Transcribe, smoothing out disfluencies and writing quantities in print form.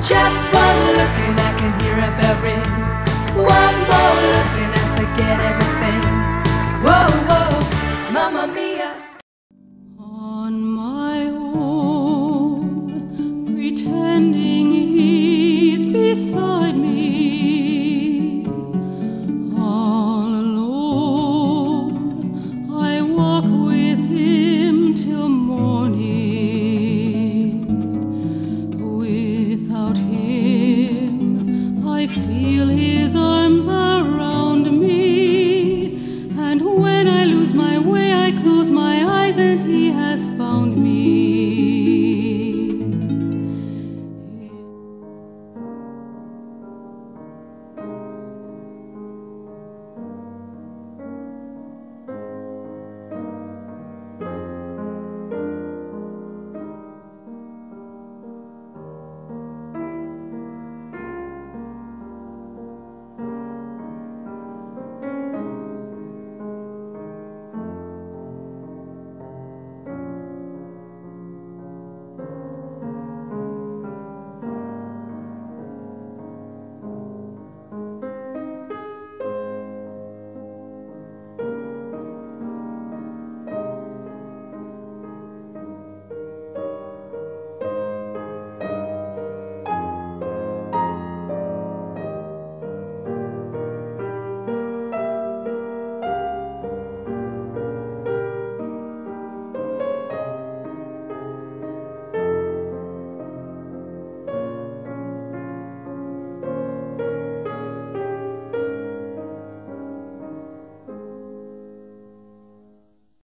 Just one look and I can hear a bell ring. One more look and I forget everything. Whoa, whoa, Mamma Mia. On my own, pretending he's beside me. All alone, I walk with him till morning. Without him, I feel